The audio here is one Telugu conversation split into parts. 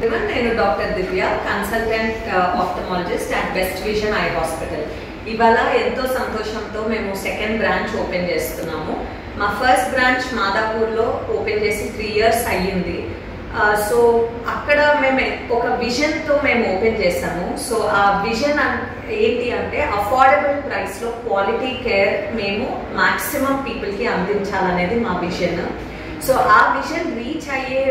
నేను doctor Divya, consultant ophthalmologist at best vision eye hospital. ఇవాళ ఎంతో సంతోషంతో మేము సెకండ్ బ్రాంచ్ ఓపెన్ చేస్తున్నాము. మా ఫస్ట్ బ్రాంచ్ మాదాపూర్లో ఓపెన్ చేసి 3 years అయ్యింది. సో అక్కడ మేము ఒక విజన్తో మేము ఓపెన్ చేసాము. సో ఆ విజన్ ఏంటి అంటే అఫోర్డబుల్ ప్రైస్లో క్వాలిటీ కేర్ మేము మ్యాక్సిమం పీపుల్కి అందించాలనేది మా విజన్. సో ఆ విజన్ రీచ్ అయ్యే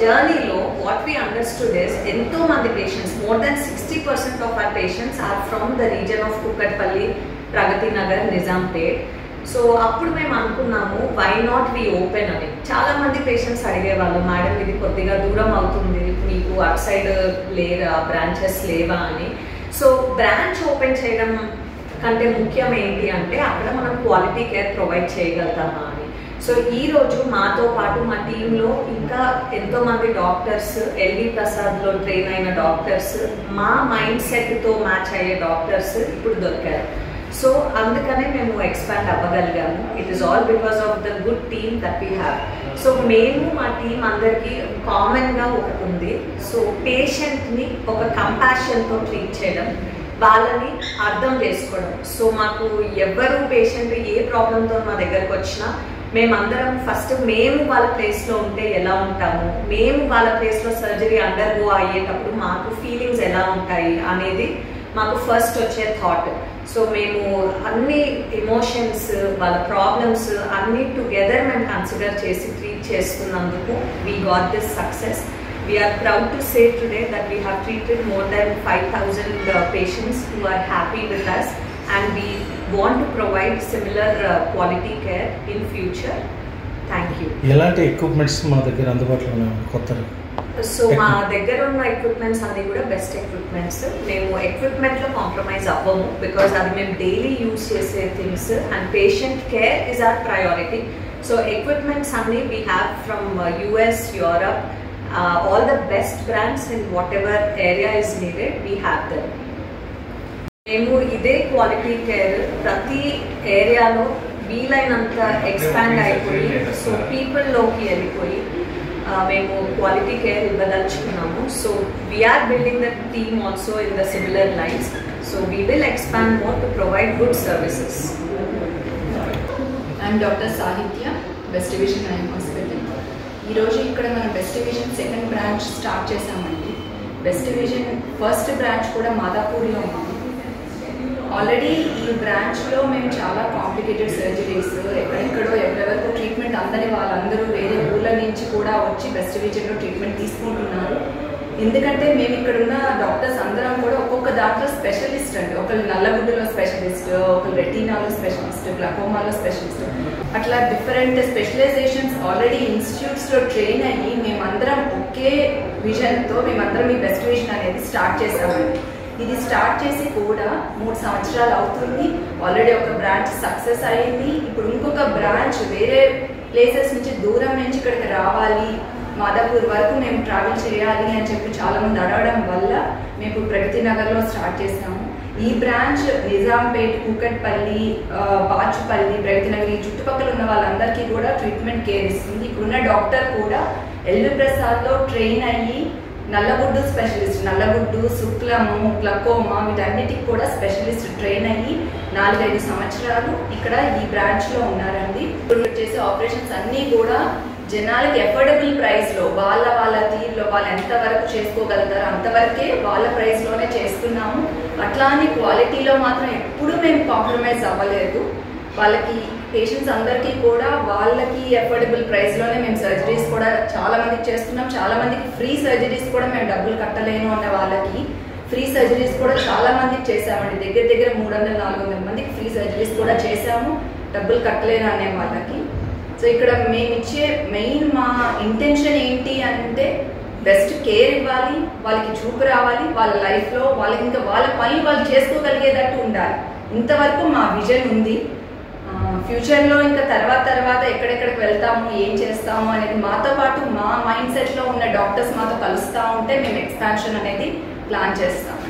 జర్నీలో వాట్ వీ అండర్స్టూడ్ ఇస్ ఎంతో మంది patients, more than 60% of our patients are from the region of Kukatpally, Pragathi Nagar, Nizampet. So అప్పుడు మేము అనుకున్నాము వై నాట్ వి ఓపెన్ అని. చాలా మంది పేషెంట్స్ అడిగేవాళ్ళు, మేడం ఇది కొద్దిగా దూరం అవుతుంది, మీకు అట్ సైడ్ లేరా, బ్రాంచెస్ లేవా అని. సో బ్రాంచ్ ఓపెన్ చేయడం కంటే ముఖ్యం ఏంటి అంటే అక్కడ మనం క్వాలిటీ కేర్ ప్రొవైడ్ చేయగలుగుతామా అని. సో ఈరోజు మాతో పాటు మా టీంలో ఇంకా ఎంతోమంది డాక్టర్స్, ఎల్వి ప్రసాద్లో ట్రైన్ అయిన డాక్టర్స్, మా మైండ్ సెట్తో మ్యాచ్ అయ్యే డాక్టర్స్ ఇప్పుడు దొరికారు. సో అందుకనే మేము ఎక్స్పాండ్ అవ్వగలిగాము. It is all because of the good team that we have. So మేము మా టీం అందరికీ కామన్గా ఒకటి ఉంది. సో పేషెంట్ని ఒక కంపాషన్తో ట్రీట్ చేయడం, వాళ్ళని అర్థం చేసుకోవడం. సో మాకు ఎవరు పేషెంట్ ఏ ప్రాబ్లంతో మా దగ్గరకు వచ్చినా మేమందరం ఫస్ట్ మేము వాళ్ళ ప్లేస్లో ఉంటే ఎలా ఉంటాము, మేము వాళ్ళ ప్లేస్లో సర్జరీ అండర్గో అయ్యేటప్పుడు మాకు ఫీలింగ్స్ ఎలా ఉంటాయి అనేది మాకు ఫస్ట్ వచ్చే థాట్. సో మేము అన్ని ఎమోషన్స్, వాళ్ళ ప్రాబ్లమ్స్ అన్ని టుగెదర్ మేము కన్సిడర్ చేసి ట్రీట్ చేస్తున్నందుకు we got this success. We are proud to say today that we have treated more than 5,000 patients who are happy with us, and we want to provide similar quality care in future. Thank you. ఎలాంటి ఎక్విప్మెంట్స్ మా దగ్గర అందుబాటులో ఉన్నాయి కొత్తగా? సో మా దగ్గర ఉన్న ఎక్విప్మెంట్స్ అన్ని కూడా బెస్ట్ ఎక్విప్మెంట్స్. మేము ఎక్విప్మెంట్లో కాంప్రమైజ్ అవ్వము, బికాజ్ అది మేము డైలీ యూజ్ చేసే things and patient care is our priority. So equipments అన్ని we have from US, Europe, all the best brands in whatever area is needed, we have them. మేము ఇదే క్వాలిటీ కేర్ ప్రతి ఏరియాలో వీలైనంత ఎక్స్పాండ్ అయిపోయి, సో పీపుల్లోకి వెళ్ళిపోయి మేము క్వాలిటీ కేర్ ఇవ్వదలుచుకున్నాము. So we're building the team also in the similar lines. So we will expand more to provide good services. I'm doctor Sahithya, best vision eye hospital. ఈరోజు ఇక్కడ మనం best vision second branch start చేసామండి. బెస్ట్ విజన్ ఫస్ట్ బ్రాంచ్ కూడా మాదాపూర్లో ఉంది. ఆల్రెడీ ఈ బ్రాంచ్లో మేము చాలా కాంప్లికేటెడ్ సర్జరీస్, ఎక్కడెక్కడో ఎవరెవరికి ట్రీట్మెంట్ అందని వాళ్ళందరూ వేరే ఊళ్ళ నుంచి కూడా వచ్చి బెస్ట్ విజన్లో ట్రీట్మెంట్ తీసుకుంటున్నారు. ఎందుకంటే మేము ఇక్కడ ఉన్న డాక్టర్స్ అందరం కూడా ఒక్కొక్క దాంట్లో స్పెషలిస్ట్ అండి. ఒకళ్ళు నల్లగుడ్డులో స్పెషలిస్ట్, ఒకళ్ళు రెటీనాలో స్పెషలిస్ట్, గ్లకోమాలో స్పెషలిస్ట్, అట్లా డిఫరెంట్ స్పెషలైజేషన్స్ ఆల్రెడీ ఇన్స్టిట్యూట్స్లో ట్రైన్ అయ్యి మేమందరం ఒకే విజన్తో మేమందరం ఈ బెస్ట్ విజన్ అనేది స్టార్ట్ చేసామండి. ఇది స్టార్ట్ చేసి కూడా 3 సంవత్సరాలు అవుతుంది. ఆల్రెడీ ఒక బ్రాంచ్ సక్సెస్ అయింది. ఇప్పుడు ఇంకొక బ్రాంచ్ వేరే ప్లేసెస్ నుంచి దూరం నుంచి ఇక్కడికి రావాలి, మాదాపూర్ వరకు మేము ట్రావెల్ చేయాలి అని చెప్పి చాలామంది అడగడం వల్ల మేము ఇప్పుడు ప్రగతి నగర్లో స్టార్ట్ చేసాము. ఈ బ్రాంచ్ నిజాంపేట్, కూకట్పల్లి, బాచుపల్లి, ప్రగతి నగర్ ఈ చుట్టుపక్కల ఉన్న వాళ్ళందరికీ కూడా ట్రీట్మెంట్ కేర్ ఇస్తుంది. ఇప్పుడున్న డాక్టర్ కూడా ఎల్వి ప్రసాద్లో ట్రైన్ అయ్యి నల్లగుడ్డు స్పెషలిస్ట్, నల్లగుడ్డు, శుక్లము, గ్లకోమా వీటన్నిటికి కూడా స్పెషలిస్ట్ ట్రైన్ అయ్యి 4-5 సంవత్సరాలు ఇక్కడ ఈ బ్రాంచ్లో ఉన్నారండి. ఇప్పుడు చేసే ఆపరేషన్స్ అన్నీ కూడా జనాలకి ఎఫోర్డబుల్ ప్రైస్లో, వాళ్ళ తీరులో వాళ్ళు ఎంతవరకు చేసుకోగలుగుతారో అంతవరకే వాళ్ళ ప్రైస్లోనే చేస్తున్నాము. అట్లా అని క్వాలిటీలో మాత్రం ఎప్పుడూ మేము కాంప్రమైజ్ అవ్వలేదు. వాళ్ళకి పేషెంట్స్ అందరికీ కూడా వాళ్ళకి ఎఫోర్డబుల్ ప్రైస్లోనే మేము సర్జరీస్ కూడా చాలా మందికి చేస్తున్నాం. చాలా మందికి ఫ్రీ సర్జరీస్ కూడా మేము డబ్బులు కట్టలేను అన్న వాళ్ళకి ఫ్రీ సర్జరీస్ కూడా చాలా మందికి చేసామండి. దగ్గర 300-400 మందికి ఫ్రీ సర్జరీస్ కూడా చేసాము, డబ్బులు కట్టలేను అనే వాళ్ళకి. సో ఇక్కడ మేము ఇచ్చే మెయిన్ మా ఇంటెన్షన్ ఏంటి అంటే బెస్ట్ కేర్ ఇవ్వాలి, వాళ్ళకి చూపు రావాలి, వాళ్ళ లైఫ్లో వాళ్ళకి ఇంకా వాళ్ళ పని వాళ్ళు చేసుకోగలిగేటట్టు ఉండాలి. ఇంతవరకు మా విజన్ ఉంది. ఫ్యూచర్లో ఇంకా తర్వాత ఎక్కడెక్కడికి వెళ్తాము, ఏం చేస్తాము అనేది మాతో పాటు మా మైండ్ సెట్లో ఉన్న డాక్టర్స్ మాతో కలుస్తూ ఉంటే మేము ఎక్స్పాన్షన్ అనేది ప్లాన్ చేస్తాము.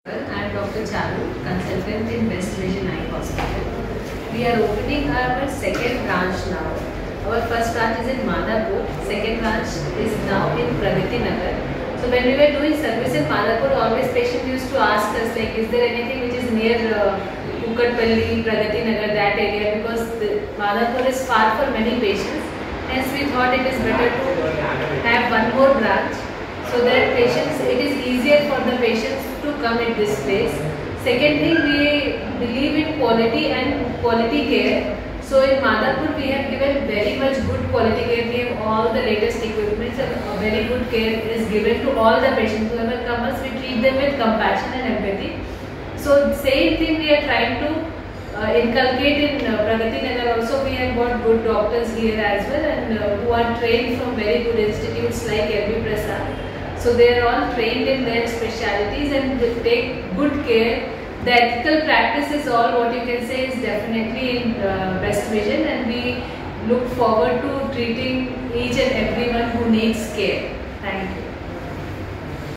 I'm Dr. Charu, consultant in Best Vision Eye Hospital. We are opening our second branch now. Our first branch is in Madhapur, second branch is now in Pragati Nagar. So when we were doing service in Madhapur, always patient used to ask us like, is there anything which is near Kukatpalli, Pragati Nagar, that area, because Madhapur is far for many patients. Hence we thought it is better to have one more branch so that patients, it is easier for the patients to come at this place. Second thing, we believe in quality and quality care. So in Madhapur we have given very much good quality care. We have all the latest equipment and very good care is given to all the patients. Whoever comes, we treat them with compassion and empathy. So same thing we are trying to inculcate in Pragati Nagar also. We have got good doctors here as well, and who are trained from very good institutes like MB Prasad. So they are all trained in their specialities and they take good care. The ethical practice is all, what you can say, is definitely in Best Vision, and we look forward to treating each and everyone who needs care.